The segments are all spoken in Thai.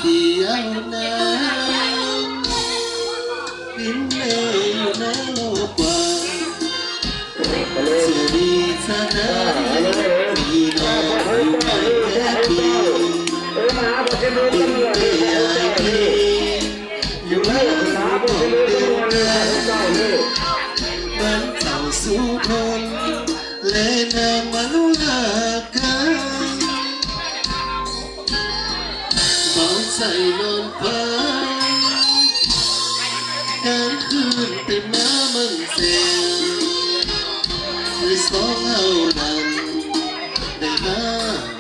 ปีเอาน้ำลิ้นเลยอยู่ในโลกกว้างเสียดีสนานมีน้องอยู่ในแค่ปีลิ้นเลยไอ้พี่อยู่ในของเดินทางบ้านเจ้าสู่คนและนางมนุษย์ลากาเมาใส่นอนพังกลางคืนเต็มน้ำมันเสียงด้วยสองเฮานั้นได้มา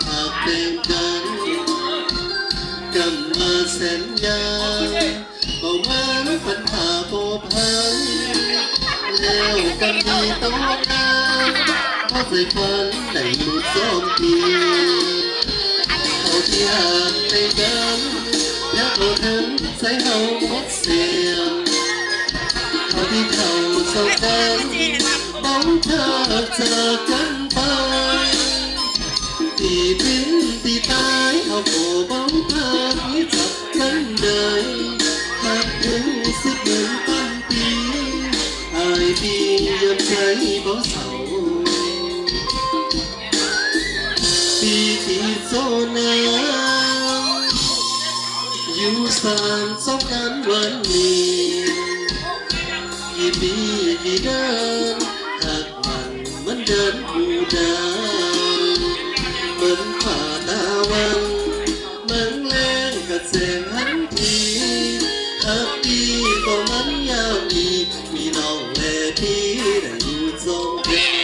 หากเป็นกันกำมาแสนยาเบามันปัญหาโบพังแล้วกันดีต้องน้ำเพราะใจฝันได้รู้ซ้อมทีเขาที่หากในกันอยากเอาถึงใส่เฮาหมดเสียงเขาที่เขาเศร้ากันบ้องเธอจากกันไปตีเป็นตีตายเขาโบบ้องเธอที่จับกันได้หากถึง10,000 ปีอายดียับใจบ่เศร้าปีที่โซนาอยู่สานสองกันวันนี้กี่ปีกี่เดือนหากมันเดินอยู่ดาวเหมือนผ่าตาวันมันแรงกับแสงหันทีหากดีก็มันยาวดีมีน้องและพี่ได้อยู่ทรงแก่